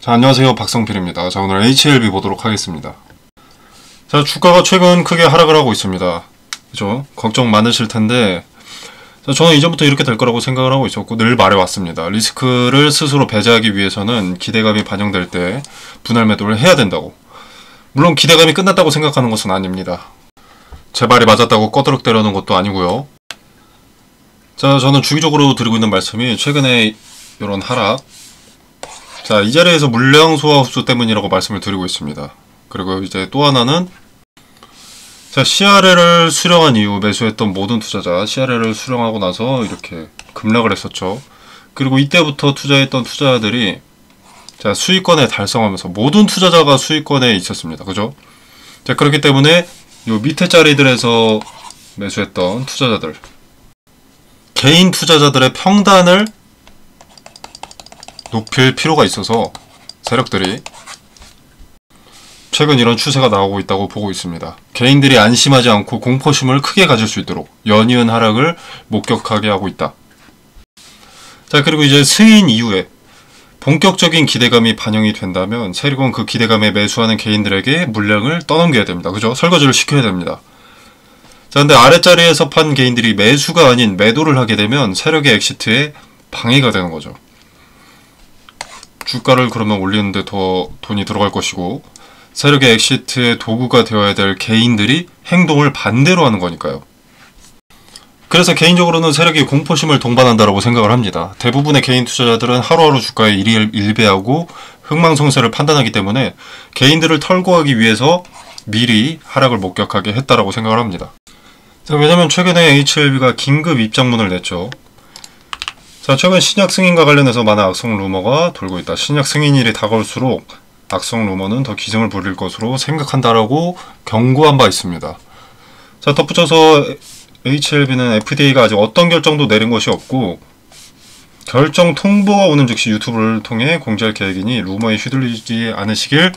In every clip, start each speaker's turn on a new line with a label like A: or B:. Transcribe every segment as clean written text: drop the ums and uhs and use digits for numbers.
A: 자, 안녕하세요. 박성필입니다. 자, 오늘 HLB 보도록 하겠습니다. 자, 주가가 최근 크게 하락을 하고 있습니다. 그죠? 걱정 많으실 텐데, 자, 저는 이전부터 이렇게 될 거라고 생각을 하고 있었고, 늘 말해왔습니다. 리스크를 스스로 배제하기 위해서는 기대감이 반영될 때 분할 매도를 해야 된다고. 물론 기대감이 끝났다고 생각하는 것은 아닙니다. 제 말이 맞았다고 꺼드럭대려는 것도 아니고요. 자, 저는 주기적으로 드리고 있는 말씀이 최근에 이런 하락, 자, 이 자리에서 물량 소화 흡수 때문이라고 말씀을 드리고 있습니다. 그리고 이제 또 하나는, 자, CRL을 수령한 이후 매수했던 모든 투자자, CRL을 수령하고 나서 이렇게 급락을 했었죠. 그리고 이때부터 투자했던 투자자들이, 자, 수익권에 달성하면서 모든 투자자가 수익권에 있었습니다. 그죠? 자, 그렇기 때문에 요 밑에 자리들에서 매수했던 투자자들, 개인 투자자들의 평단을 높일 필요가 있어서 세력들이 최근 이런 추세가 나오고 있다고 보고 있습니다. 개인들이 안심하지 않고 공포심을 크게 가질 수 있도록 연이은 하락을 목격하게 하고 있다. 자, 그리고 이제 승인 이후에 본격적인 기대감이 반영이 된다면 세력은 그 기대감에 매수하는 개인들에게 물량을 떠넘겨야 됩니다. 그죠? 설거지를 시켜야 됩니다. 자, 근데 아랫자리에서 판 개인들이 매수가 아닌 매도를 하게 되면 세력의 엑시트에 방해가 되는 거죠. 주가를 그러면 올리는데 더 돈이 들어갈 것이고, 세력의 엑시트의 도구가 되어야 될 개인들이 행동을 반대로 하는 거니까요. 그래서 개인적으로는 세력이 공포심을 동반한다고 생각을 합니다. 대부분의 개인 투자자들은 하루하루 주가에 일배하고 흥망성쇠를 판단하기 때문에 개인들을 털고 가기 위해서 미리 하락을 목격하게 했다라고 생각을 합니다. 자, 왜냐면 최근에 HLB가 긴급 입장문을 냈죠. 자, 최근 신약 승인과 관련해서 많은 악성 루머가 돌고 있다. 신약 승인일이 다가올수록 악성 루머는 더 기승을 부릴 것으로 생각한다라고 경고한 바 있습니다. 자, 덧붙여서 HLB는 FDA가 아직 어떤 결정도 내린 것이 없고, 결정 통보가 오는 즉시 유튜브를 통해 공지할 계획이니 루머에 휘둘리지 않으시길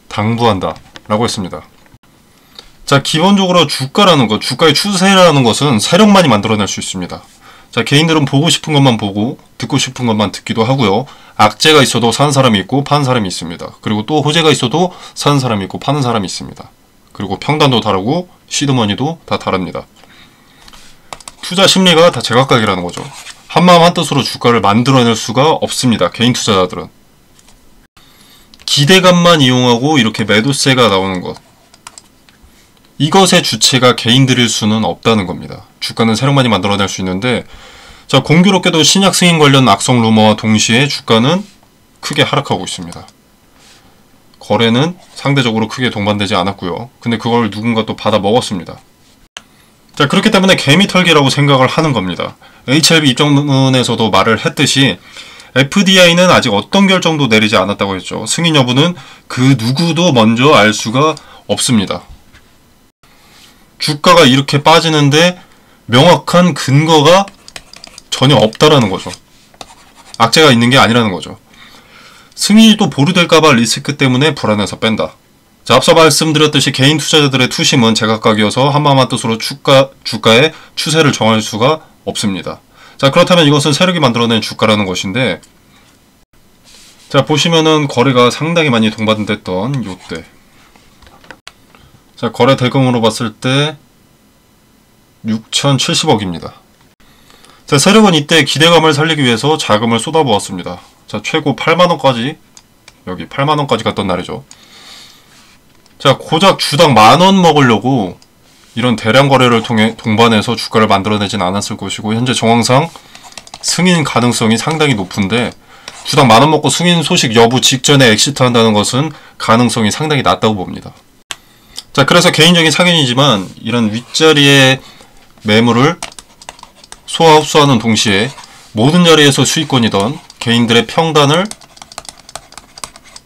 A: 당부한다 라고 했습니다. 자, 기본적으로 주가라는 것, 주가의 추세라는 것은 세력만이 만들어낼 수 있습니다. 자, 개인들은 보고 싶은 것만 보고 듣고 싶은 것만 듣기도 하고요. 악재가 있어도 사는 사람이 있고 파는 사람이 있습니다. 그리고 또 호재가 있어도 사는 사람이 있고 파는 사람이 있습니다. 그리고 평단도 다르고 시드머니도 다 다릅니다. 투자 심리가 다 제각각이라는 거죠. 한마음 한뜻으로 주가를 만들어낼 수가 없습니다. 개인 투자자들은. 기대감만 이용하고 이렇게 매도세가 나오는 것, 이것의 주체가 개인들일 수는 없다는 겁니다. 주가는 세력만이 만들어낼 수 있는데, 자, 공교롭게도 신약 승인 관련 악성 루머와 동시에 주가는 크게 하락하고 있습니다. 거래는 상대적으로 크게 동반되지 않았고요. 근데 그걸 누군가 또 받아 먹었습니다. 자, 그렇기 때문에 개미털기라고 생각을 하는 겁니다. HLB 입장문에서도 말을 했듯이 FDI는 아직 어떤 결정도 내리지 않았다고 했죠. 승인 여부는 그 누구도 먼저 알 수가 없습니다. 주가가 이렇게 빠지는데 명확한 근거가 전혀 없다라는 거죠. 악재가 있는 게 아니라는 거죠. 승인이 또 보류될까봐 리스크 때문에 불안해서 뺀다. 자, 앞서 말씀드렸듯이 개인 투자자들의 투심은 제각각이어서 한마음 한뜻으로 주가의 추세를 정할 수가 없습니다. 자, 그렇다면 이것은 세력이 만들어낸 주가라는 것인데, 자, 보시면은 거래가 상당히 많이 동반됐던 요때, 자, 거래 대금으로 봤을 때 6,070억입니다. 자, 세력은 이때 기대감을 살리기 위해서 자금을 쏟아부었습니다. 자, 최고 8만원까지, 여기 8만원까지 갔던 날이죠. 자, 고작 주당 10,000원 먹으려고 이런 대량 거래를 통해 동반해서 주가를 만들어내진 않았을 것이고, 현재 정황상 승인 가능성이 상당히 높은데, 주당 10,000원 먹고 승인 소식 여부 직전에 엑시트 한다는 것은 가능성이 상당히 낮다고 봅니다. 자, 그래서 개인적인 상견이지만 이런 윗자리의 매물을 소화 흡수하는 동시에 모든 자리에서 수익권이던 개인들의 평단을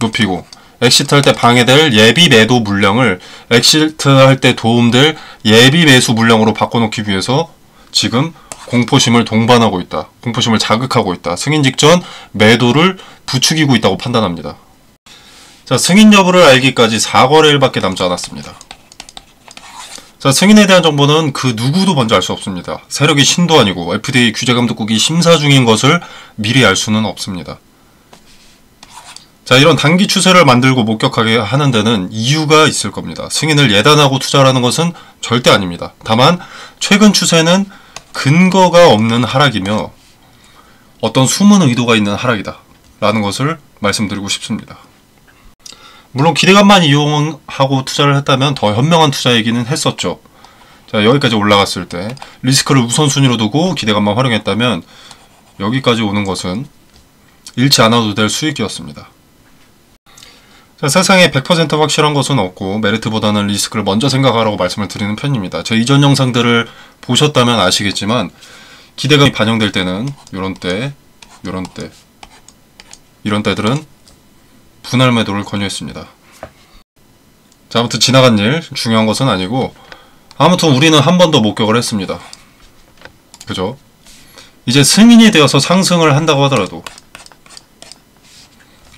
A: 높이고, 엑시트 할 때 방해될 예비 매도 물량을 엑시트 할 때 도움될 예비 매수 물량으로 바꿔놓기 위해서 지금 공포심을 동반하고 있다. 공포심을 자극하고 있다. 승인 직전 매도를 부추기고 있다고 판단합니다. 자, 승인 여부를 알기까지 4거래일밖에 남지 않았습니다. 자, 승인에 대한 정보는 그 누구도 먼저 알 수 없습니다. 세력이 신도 아니고 FDA 규제감독국이 심사 중인 것을 미리 알 수는 없습니다. 자, 이런 단기 추세를 만들고 목격하게 하는 데는 이유가 있을 겁니다. 승인을 예단하고 투자라는 것은 절대 아닙니다. 다만 최근 추세는 근거가 없는 하락이며 어떤 숨은 의도가 있는 하락이다 라는 것을 말씀드리고 싶습니다. 물론 기대감만 이용하고 투자를 했다면 더 현명한 투자이기는 했었죠. 자, 여기까지 올라갔을 때 리스크를 우선순위로 두고 기대감만 활용했다면 여기까지 오는 것은 잃지 않아도 될 수익이었습니다. 자, 세상에 100% 확실한 것은 없고 메리트보다는 리스크를 먼저 생각하라고 말씀을 드리는 편입니다. 제 이전 영상들을 보셨다면 아시겠지만 기대감이 반영될 때는 이런 때들은 분할 매도를 권유했습니다. 자, 아무튼 지나간 일, 중요한 것은 아니고 아무튼 우리는 한 번 더 목격을 했습니다. 그죠? 이제 승인이 되어서 상승을 한다고 하더라도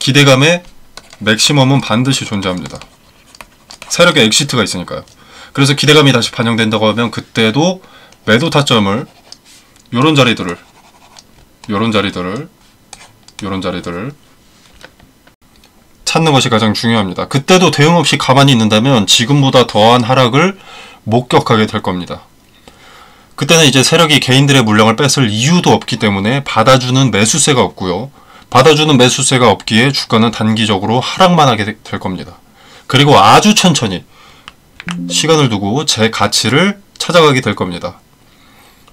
A: 기대감의 맥시멈은 반드시 존재합니다. 세력의 엑시트가 있으니까요. 그래서 기대감이 다시 반영된다고 하면 그때도 매도 타점을 요런 자리들을 찾는 것이 가장 중요합니다. 그때도 대응 없이 가만히 있는다면 지금보다 더한 하락을 목격하게 될 겁니다. 그때는 이제 세력이 개인들의 물량을 뺏을 이유도 없기 때문에 받아주는 매수세가 없고요. 받아주는 매수세가 없기에 주가는 단기적으로 하락만 하게 될 겁니다. 그리고 아주 천천히 시간을 두고 제 가치를 찾아가게 될 겁니다.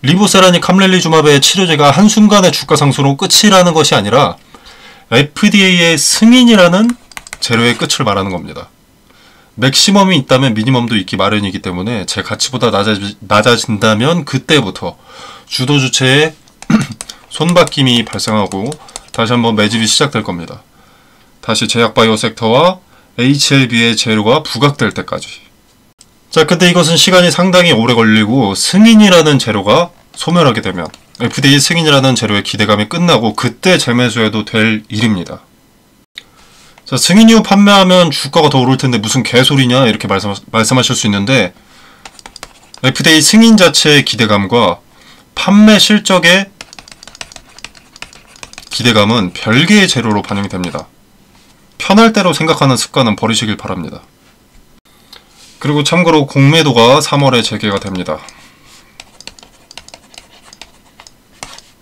A: 리보세라니 캄렐리주마베의 치료제가 한순간의 주가 상승으로 끝이라는 것이 아니라 FDA의 승인이라는 재료의 끝을 말하는 겁니다. 맥시멈이 있다면 미니멈도 있기 마련이기 때문에 제 가치보다 낮아진다면 그때부터 주도주체의 손바뀜이 발생하고 다시 한번 매집이 시작될 겁니다. 다시 제약바이오 섹터와 HLB의 재료가 부각될 때까지. 자, 근데 이것은 시간이 상당히 오래 걸리고 승인이라는 재료가 소멸하게 되면 FDA 승인이라는 재료의 기대감이 끝나고 그때 재매수해도 될 일입니다. 자, 승인 이후 판매하면 주가가 더 오를 텐데 무슨 개소리냐 이렇게 말씀하실 수 있는데 FDA 승인 자체의 기대감과 판매 실적의 기대감은 별개의 재료로 반영이 됩니다. 편할 대로 생각하는 습관은 버리시길 바랍니다. 그리고 참고로 공매도가 3월에 재개가 됩니다.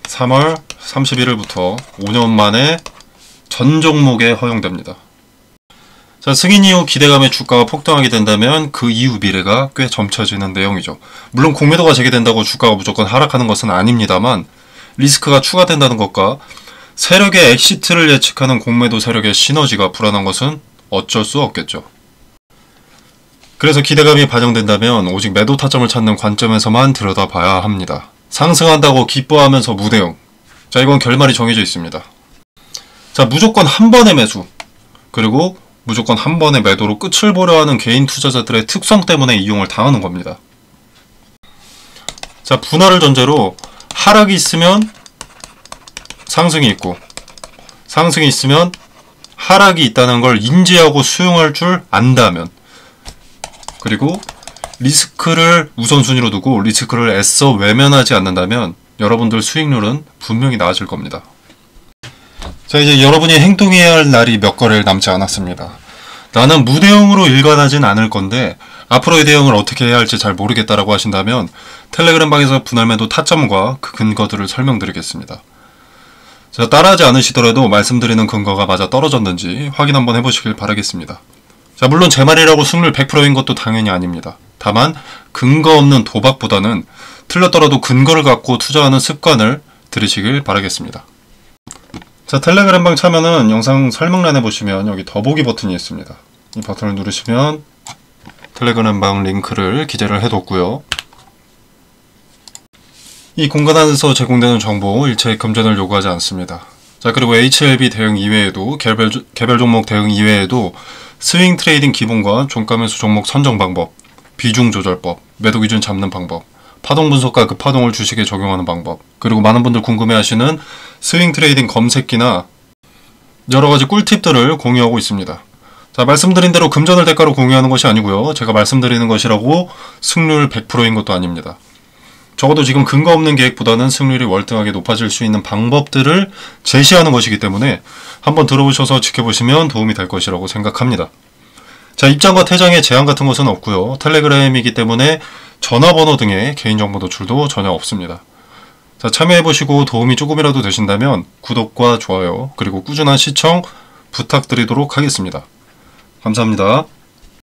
A: 3월 31일부터 5년 만에 전 종목에 허용됩니다. 자, 승인 이후 기대감의 주가가 폭등하게 된다면 그 이후 미래가 꽤 점쳐지는 내용이죠. 물론 공매도가 재개된다고 주가가 무조건 하락하는 것은 아닙니다만 리스크가 추가된다는 것과 세력의 엑시트를 예측하는 공매도 세력의 시너지가 불안한 것은 어쩔 수 없겠죠. 그래서 기대감이 반영된다면 오직 매도 타점을 찾는 관점에서만 들여다봐야 합니다. 상승한다고 기뻐하면서 무대응. 자, 이건 결말이 정해져 있습니다. 자, 무조건 한 번의 매수 그리고 무조건 한 번의 매도로 끝을 보려 하는 개인 투자자들의 특성 때문에 이용을 당하는 겁니다. 자, 분할을 전제로 하락이 있으면 상승이 있고 상승이 있으면 하락이 있다는 걸 인지하고 수용할 줄 안다면 그리고 리스크를 우선순위로 두고 리스크를 애써 외면하지 않는다면 여러분들 수익률은 분명히 나아질 겁니다. 자, 이제 여러분이 행동해야 할 날이 몇 거래일 남지 않았습니다. 나는 무대응으로 일관하진 않을 건데 앞으로의 대응을 어떻게 해야 할지 잘 모르겠다라고 하신다면 텔레그램 방에서 분할매도 타점과 그 근거들을 설명드리겠습니다. 자, 따라하지 않으시더라도 말씀드리는 근거가 맞아 떨어졌는지 확인 한번 해보시길 바라겠습니다. 자, 물론 제 말이라고 승률 100%인 것도 당연히 아닙니다. 다만 근거 없는 도박보다는 틀렸더라도 근거를 갖고 투자하는 습관을 들이시길 바라겠습니다. 자, 텔레그램방 참여는 영상 설명란에 보시면 여기 더보기 버튼이 있습니다. 이 버튼을 누르시면 텔레그램방 링크를 기재를 해뒀고요. 이 공간 안에서 제공되는 정보 일체의 금전을 요구하지 않습니다. 자, 그리고 HLB 대응 이외에도 개별 종목 대응 이외에도 스윙 트레이딩 기본과 종가매수 종목 선정 방법, 비중 조절법, 매도 기준 잡는 방법, 파동 분석과 그 파동을 주식에 적용하는 방법, 그리고 많은 분들 궁금해하시는 스윙 트레이딩 검색기나 여러가지 꿀팁들을 공유하고 있습니다. 자, 말씀드린 대로 금전을 대가로 공유하는 것이 아니고요. 제가 말씀드리는 것이라고 승률 100%인 것도 아닙니다. 적어도 지금 근거 없는 계획보다는 승률이 월등하게 높아질 수 있는 방법들을 제시하는 것이기 때문에 한번 들어보셔서 지켜보시면 도움이 될 것이라고 생각합니다. 자, 입장과 퇴장에 제한 같은 것은 없고요. 텔레그램이기 때문에 전화번호 등의 개인정보 노출도 전혀 없습니다. 자, 참여해보시고 도움이 조금이라도 되신다면 구독과 좋아요 그리고 꾸준한 시청 부탁드리도록 하겠습니다. 감사합니다.